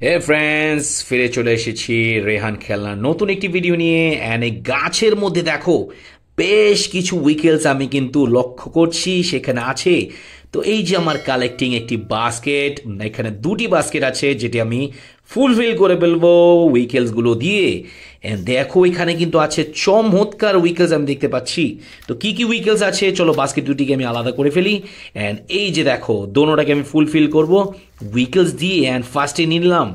হে friends, ফিরে চলে এসেছি রেহান খেলনার নতুন একটি ভিডিও নিয়ে। অ্যান্ড এই গাছের মধ্যে দেখো বেশ কিছু উইকেলস আমি কিন্তু লক্ষ্য করছি সেখানে আছে। তো এই যে আমার কালেক্টিং একটি বাস্কেট, এখানে দুটি বাস্কেট আছে যেটি আমি ফুলফিল করে ফেলবো উইকেলসগুলো দিয়ে। অ্যান্ড দেখো এখানে কিন্তু আছে চমৎকার উইকেলস আমি দেখতে পাচ্ছি। তো কি কি উইকেলস আছে চলো বাস্কেট দুটিকে আমি আলাদা করে ফেলি। অ্যান্ড এই যে দেখো দোনোটাকে আমি ফুলফিল করব উইকেলস দিয়ে। অ্যান্ড ফার্স্টে নিলাম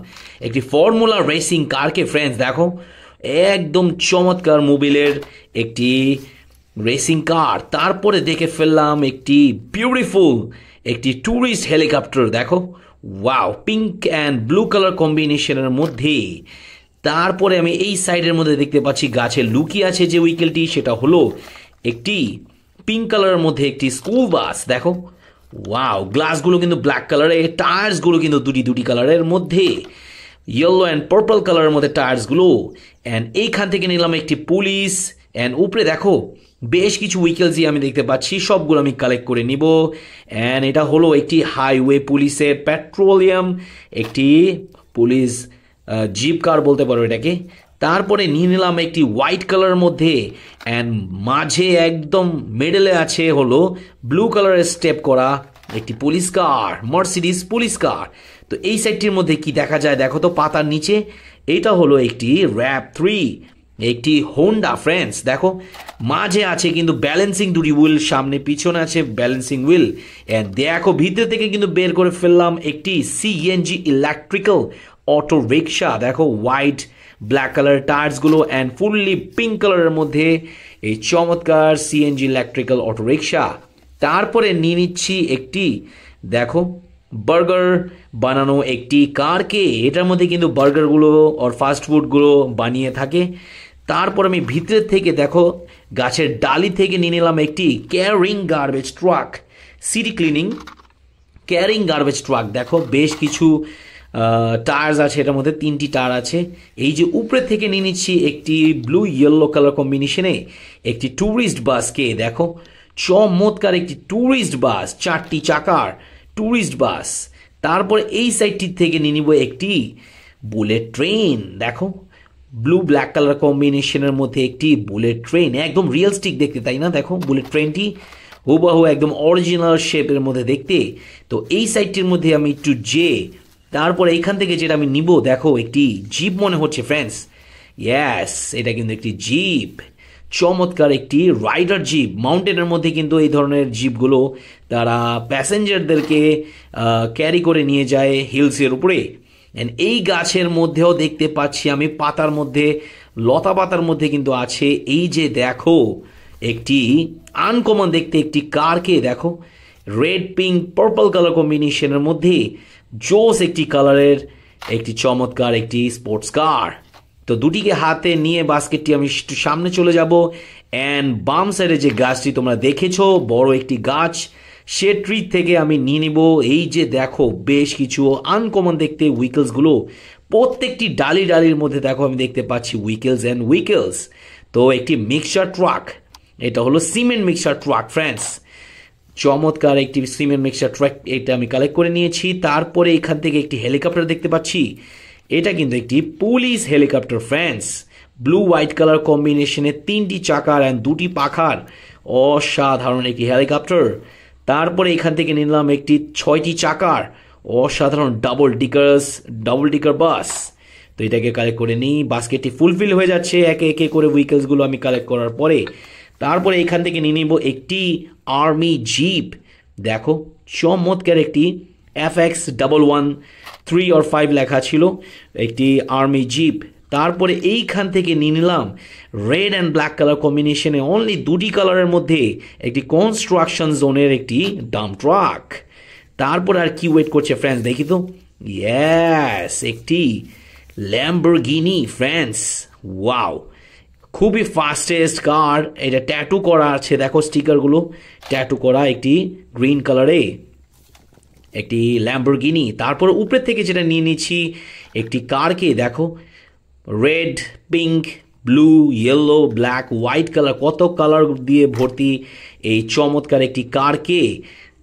একটি ফর্মুলা রেসিং কারকে ফ্রেন্ডস, দেখো একদম চমৎকার মোবিলের একটি রেসিং কার। তারপরে দেখে ফেললাম একটি বিউটিফুল একটি ট্যুরিস্ট হেলিকপ্টার, দেখো wow, pink and blue colour কম্বিনেশনের মধ্যে। তারপরে আমি এই সাইডের মধ্যে দেখতে পাচ্ছি গাছে লুকিয়ে আছে যে উইকেলটি, সেটা হলো একটি পিঙ্ক কালারের মধ্যে একটি স্কুল বাস, দেখো ওয়াও, গ্লাসগুলো কিন্তু ব্ল্যাক কালারের, টায়ার্সগুলো কিন্তু দুটি দুটি কালারের মধ্যে, ইয়েলো অ্যান্ড পার্পল কালারের মধ্যে টায়ার্সগুলো। অ্যান্ড এইখান থেকে নিলাম একটি পুলিশ। অ্যান্ড উপরে দেখো বেশ কিছু উইকেলসই আমি দেখতে পাচ্ছি, সবগুলো আমি কালেক্ট করে নিব। অ্যান্ড এটা হলো একটি হাইওয়ে পুলিশের পেট্রোলিয়াম একটি পুলিশ জিপ কার বলতে পারো এটাকে। তারপরে নিয়ে নিলাম একটি হোয়াইট কালারের মধ্যে, অ্যান্ড মাঝে একদম মিডলে আছে হলো ব্লু কালারের স্টেপ করা একটি পুলিশ কার, মার্সিডিজ পুলিশ কার। তো এই সাইডটির মধ্যে কি দেখা যায় দেখো তো পাতার নিচে, এটা হলো একটি RAV3 একটি হোন্ডা ফ্রেন্ডস, দেখো মাঝে আছে কিন্তু ব্যালেন্সিং দুটি হুইল, সামনে পিছনে আছে ব্যালেন্সিং হুইল। এন্ড দেখো ভিতর থেকে কিন্তু বের করে ফেললাম একটি CNG ইলেকট্রিক্যাল অটো রিক্সা, দেখো হোয়াইট ব্ল্যাক কালার টায়ার্সগুলো অ্যান্ড ফুললি পিঙ্ক কালারের মধ্যে এই চমৎকার CNG ইলেকট্রিক্যাল অটো রিক্সা। তারপরে নিয়ে নিচ্ছি একটি দেখো বার্গার বানানো একটি কারকে, এটার মধ্যে কিন্তু বার্গারগুলো আর ফাস্ট ফুডগুলো বানিয়ে থাকে। তারপর আমি ভিতরের থেকে দেখো গাছের ডালি থেকে নিয়ে নিলাম একটি carrying garbage truck, city cleaning carrying garbage truck. দেখো বেশ কিছু টায়ার্স আছে, এটার মধ্যে তিনটি টায়ার আছে। এই যে উপরে থেকে নিয়ে নিচ্ছি একটি ব্লু ইয়েলো কালার কম্বিনেশনে একটি ট্যুরিস্ট বাসকে, দেখো চমৎকার একটি ট্যুরিস্ট বাস, চারটি চাকার ট্যুরিস্ট বাস। তারপরে এই সাইডটি থেকে নিয়ে নিব একটি বুলেট ট্রেন, দেখো ব্লু ব্ল্যাক কালার কম্বিনেশনের মধ্যে একটি বুলেট ট্রেন, একদম রিয়েলিস্টিক দেখতে তাই না, দেখো বুলেট ট্রেনটি হুবাহু একদম অরিজিনাল শেপের মধ্যে দেখতে। তো এই সাইডটির মধ্যে আমি একটু তারপরে এইখান থেকে যেটা আমি নিব দেখো একটি জিপ মনে হচ্ছে ফ্রেন্ডস, ইয়াস এটা কিন্তু একটি জিপ, চমৎকার একটি রাইডার জিপ। মাউন্টেনের মধ্যে কিন্তু এই ধরনের জিপগুলো তারা প্যাসেঞ্জারদেরকে ক্যারি করে নিয়ে যায় হিলসের উপরে। এই গাছের মধ্যেও দেখতে পাচ্ছি আমি পাতার মধ্যে, লতা পাতার মধ্যে কিন্তু আছে এই যে দেখো একটি আনকমন দেখতে একটি কারকে, দেখো রেড পিঙ্ক পার্পল কালার কম্বিনেশনের মধ্যে জোস একটি কালারের একটি চমৎকার একটি স্পোর্টস কার। তো দুটিকে হাতে নিয়ে বাস্কেটটি আমি একটু সামনে চলে যাব। অ্যান্ড বাম সাইডে যে গাছটি তোমরা দেখেছো বড় একটি গাছ, সে ট্রি থেকে আমি নিয়ে নিব এই যে দেখো বেশ কিছু আনকমন দেখতে উইকেলসগুলো, প্রত্যেকটি ডালি ডালির মধ্যে দেখো আমি দেখতে পাচ্ছি উইকেলস অ্যান্ড উইকেলস। তো একটি মিক্সচার ট্রাক, এটা হলো সিমেন্ট মিক্সচার ট্রাক ফ্রেন্ডস, চমৎকার একটি সিমেন্ট মিক্সচার ট্রাক, এটা আমি কালেক্ট করে নিয়েছি। তারপরে এখান থেকে একটি হেলিকপ্টার দেখতে পাচ্ছি, এটা কিন্তু একটি police helicopter friends, blue white colour কম্বিনেশনে তিনটি চাকার অ্যান্ড দুটি পাখার অসাধারণ একটি হেলিকপ্টার। তারপরে এখান থেকে নিলাম একটি 6টি চাকার অসাধারণ ডাবল ডিকার বাস। তো এটাকে কালেক্ট করে নিই, বাস্কেটটি ফুলফিল হয়ে যাচ্ছে একে একে করে উইকেলসগুলো আমি কালেক্ট করার পরে। তারপরে এখান থেকে নিয়ে নিব একটি আর্মি জিপ, দেখো চমৎকার একটি FX113 or 5 লেখা ছিল একটি আর্মি জিপ। তারপরে এইখান থেকে নিয়ে নিলাম রেড অ্যান্ড ব্ল্যাক কালার কম্বিনেশনে অনলি দুটি কালারের মধ্যে একটি কনস্ট্রাকশন জোনের একটি ডাম্প ট্রাক। তারপর আর কি ওয়েট করছে ফ্রেন্ডস দেখি তো, ইয়েস একটি ল্যাম্বরগিনি ফ্রেন্ডস, ওয়াও খুবই ফাস্টেস্ট কার, এটা ট্যাটু করা আছে দেখো স্টিকারগুলো ট্যাটু করা একটি গ্রিন কালারে একটি ল্যাম্বরগিনি। তারপর উপরের থেকে যেটা নিয়ে নিচ্ছি একটি কারকে, দেখো red pink blue yellow black white colour, কত কালার দিয়ে ভর্তি এই চমৎকার একটি কারকে।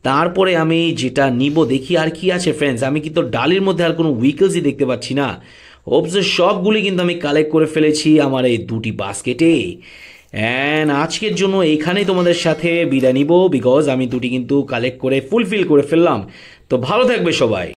তারপরে আমি যেটা নিব দেখি আর কি আছে ফ্রেন্ডস। আমি কিন্তু ডালের মধ্যে আর কোনো উইকেলসই দেখতে পাচ্ছি না। অবশ্য সবগুলি কিন্তু আমি কালেক্ট করে ফেলেছি আমার এই দুটি বাস্কেটে। অ্যান্ড আজকের জন্য এইখানেই তোমাদের সাথে বিদায় নিব, বিকজ আমি দুটি কিন্তু কালেক্ট করে ফুলফিল করে ফেললাম। তো ভালো থাকবে সবাই।